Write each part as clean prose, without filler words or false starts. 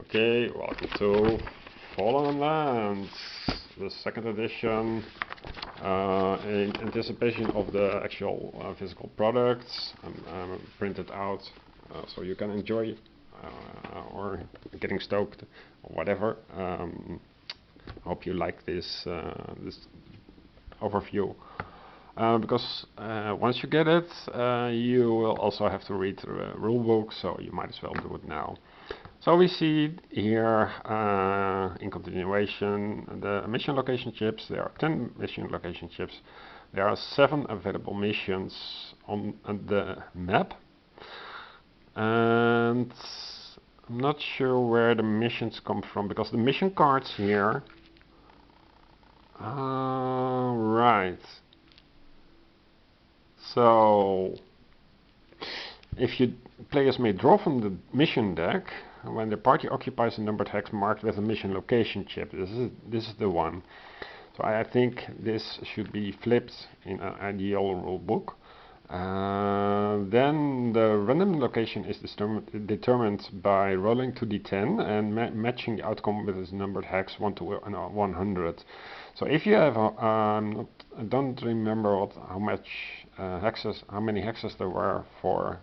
Okay, welcome to Fallen Lands, the second edition, in anticipation of the actual physical products printed out, so you can enjoy or getting stoked or whatever. Hope you like this this overview. Because once you get it, you will also have to read the rulebook, so you might as well do it now. So we see here in continuation the mission location chips. There are 10 mission location chips. There are 7 available missions on the map. And I'm not sure where the missions come from, because the mission cards here... right. So, if players may draw from the mission deck when the party occupies a numbered hex marked with a mission location chip. This is the one. So I think this should be flipped in an ideal rule book. Then the random location is determined by rolling 2d10 and matching the outcome with its numbered hex 1 to 100. So if you have, I don't remember how many hexes there were for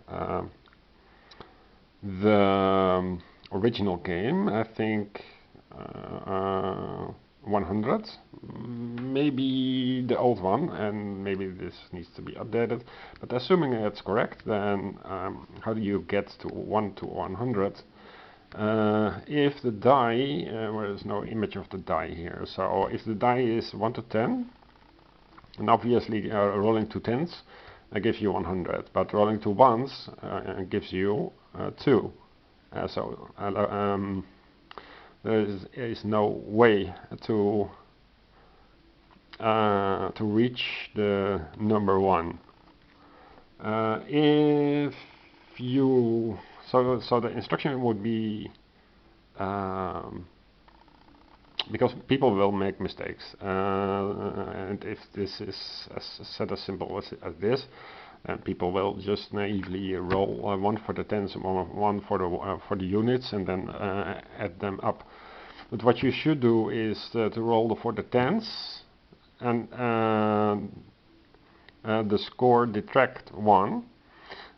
the original game. I think 100, maybe the old one, and maybe this needs to be updated. But assuming it's correct, then how do you get to 1 to 100? If the die, well, there's no image of the die here, so if the die is 1 to 10, and obviously rolling 2 10s gives you 100, but rolling 2 1s gives you 2. So there is no way to reach the number 1. If you so the instruction would be, because people will make mistakes, and if this is set as simple as this, people will just naively roll 1 for the tens and 1 for the units, and then add them up. But what you should do is to roll for the tens, and the score detract 1.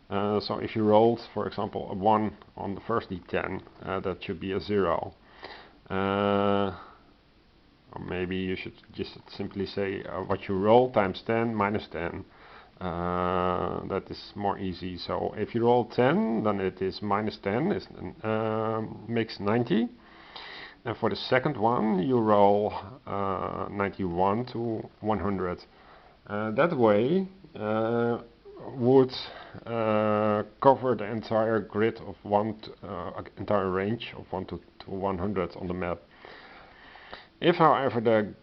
So if you rolled, for example, a 1 on the first d10, that should be a 0. Or maybe you should just simply say what you roll times 10 minus 10. That is more easy. So if you roll 10, then it is minus 10, makes 90. And for the second one, you roll 91 to 100. That way would cover the entire grid of entire range of 1 to 100 on the map. If, however, the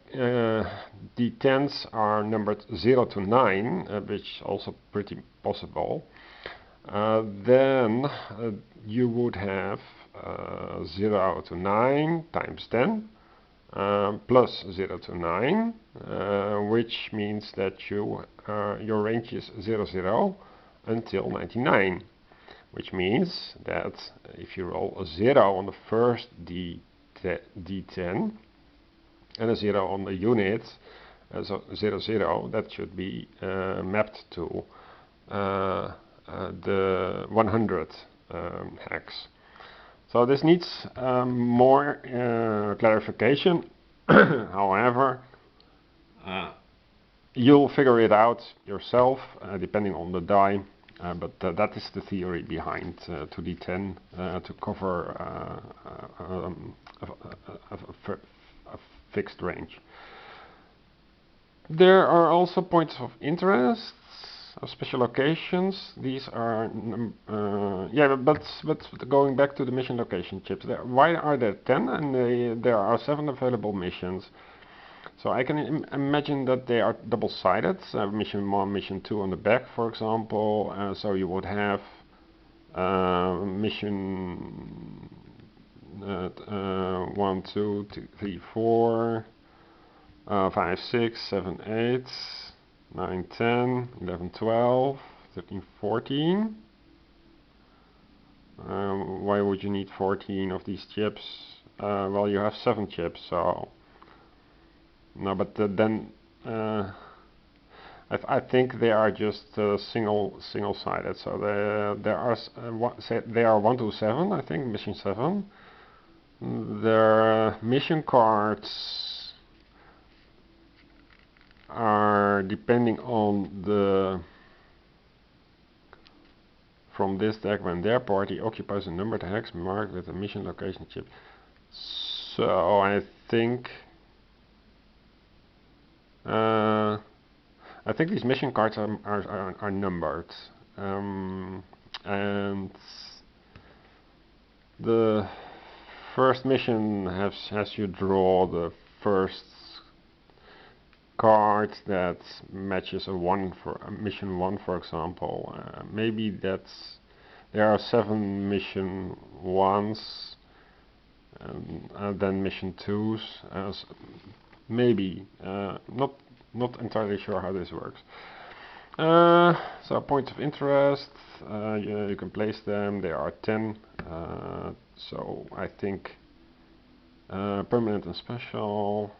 d10s are numbered 0 to 9, which is also pretty possible, then you would have 0 to 9 times 10 plus 0 to 9, which means that your range is 0, 0 until 99, which means that if you roll a 0 on the first d10 and a 0 on the unit, so 0, 0, that should be mapped to the 100 hex. So this needs more clarification. However, you'll figure it out yourself depending on the die, but that is the theory behind 2d10 to cover a fixed range. There are also points of interest of special locations. These are but going back to the mission location chips, why are there 10 and there are 7 available missions? So I can imagine that they are double-sided, mission 1, mission 2 on the back, for example. So you would have mission 1, 2, 3, 4, 5, 6, 7, 8, 9, 10, 11, 12, 13, 14. Why would you need 14 of these chips? Well, you have 7 chips, so no. But then I think they are just single-sided. So there are they are 1 to 7. I think mission 7. Their mission cards are depending on the from this deck when their party occupies a numbered hex marked with a mission location chip. So I think these mission cards are numbered, and the first mission has you draw the first card that matches a 1 for mission 1, for example. Maybe that's there are 7 mission 1s and then mission 2s. Maybe not entirely sure how this works. So points of interest, you can place them. There are 10. So I think permanent and special.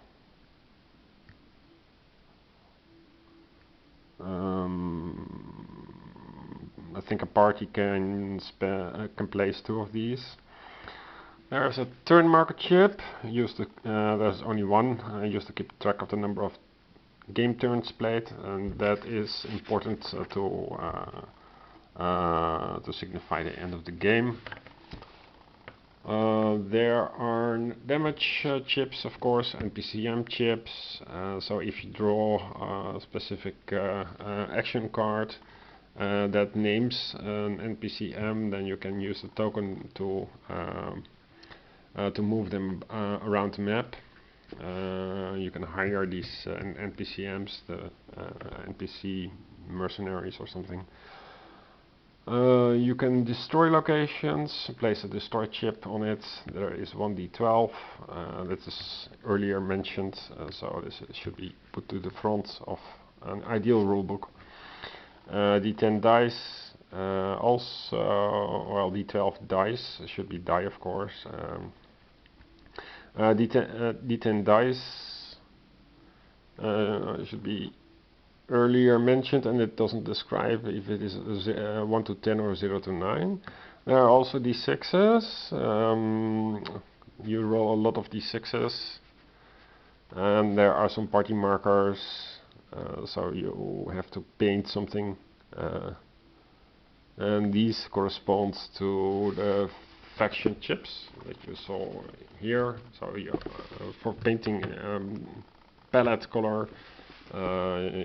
I think a party can place 2 of these. There's a turn marker chip. There's only 1. Used to keep track of the number of game turns played, and that is important to signify the end of the game. There are damage chips, of course, NPCM chips. So if you draw a specific action card that names an NPCM, then you can use the token to move them around the map. You can hire these NPCMs, the NPC mercenaries or something. You can destroy locations, place a destroy chip on it. There is 1d12, that is earlier mentioned, so this should be put to the front of an ideal rulebook. D10 dice, also, well, D12 dice, should be die of course. D10 dice should be earlier mentioned, and it doesn't describe if it is 1 to 10 or 0 to 9. There are also D6s. You roll a lot of D6s, and there are some party markers, so you have to paint something, and these correspond to the faction chips that you saw here. So for painting palette color,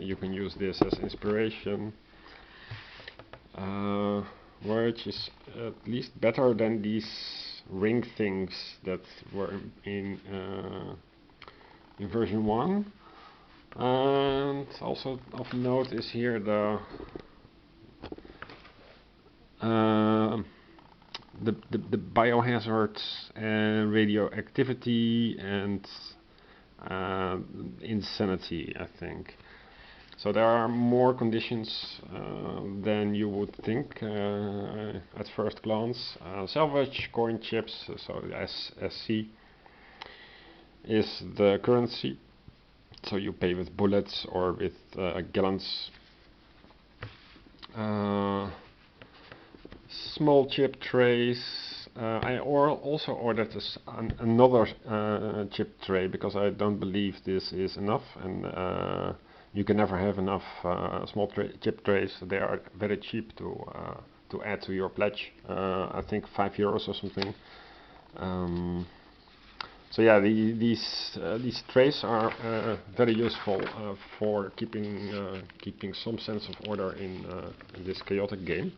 you can use this as inspiration, which is at least better than these ring things that were in version 1. And also of note is here the biohazards and radioactivity and insanity, I think. So there are more conditions than you would think at first glance. Salvage coin chips, so SC is the currency. So you pay with bullets or with gallons. Small chip trays. I also ordered another chip tray because I don't believe this is enough, and you can never have enough small chip trays. They are very cheap to add to your pledge. I think €5 or something. So yeah, these trays are very useful for keeping some sense of order in this chaotic game.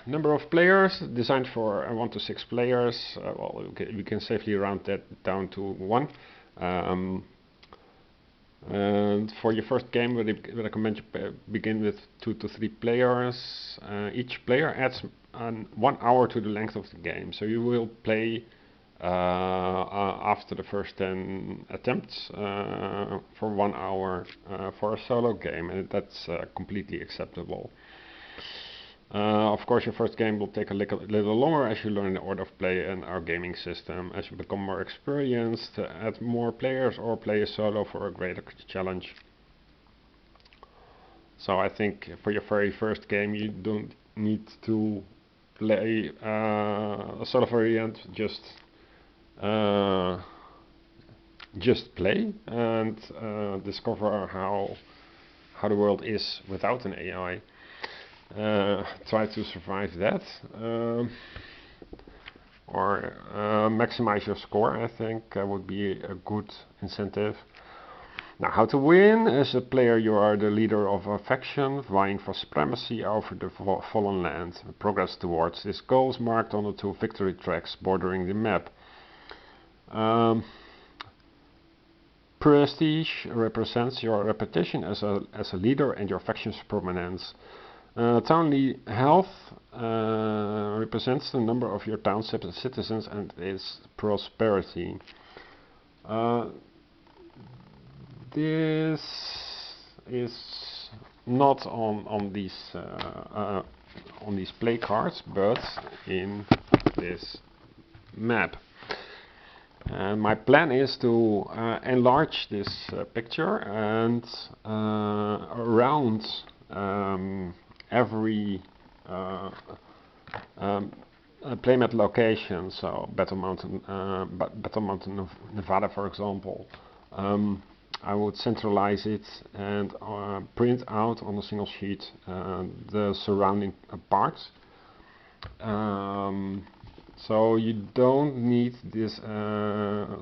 Number of players designed for 1 to 6 players. Well, we can safely round that down to 1. And for your first game, we recommend you begin with 2 to 3 players. Each player adds 1 hour to the length of the game, so you will play after the first 10 attempts for 1 hour for a solo game, and that's completely acceptable. Of course, your first game will take a little longer as you learn the order of play and our gaming system. As you become more experienced, add more players or play a solo for a greater challenge. So I think for your very first game, you don't need to play a solo variant. Just play and discover how the world is without an AI. Try to survive that, or maximize your score. I think would be a good incentive. Now, how to win? As a player, you are the leader of a faction, vying for supremacy over the fallen land. Progress towards this goal is marked on the 2 victory tracks bordering the map. Prestige represents your reputation as a leader and your faction's prominence. Townly health represents the number of your town's citizens and its prosperity. This is not on these play cards, but in this map. And my plan is to enlarge this picture, and around every playmat location, so Battle Mountain, Nevada, for example, I would centralize it and print out on a single sheet the surrounding parts. So you don't need this. No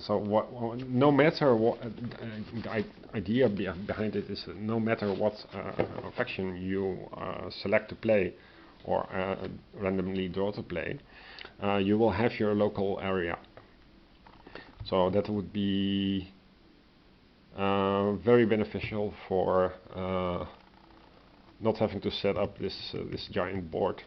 matter what, the idea behind it is no matter what faction you select to play or randomly draw to play, you will have your local area. So that would be very beneficial for not having to set up this giant board.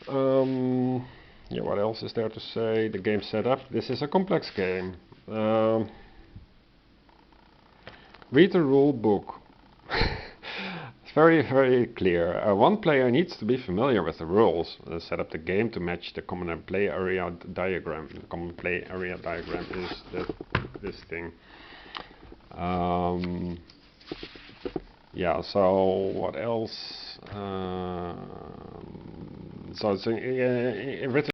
Yeah, what else is there to say? The game setup. This is a complex game. Read the rule book. It's very clear. One player needs to be familiar with the rules. Set up the game to match the common play area diagram. The common play area diagram is this thing. Yeah, so what else? So it's written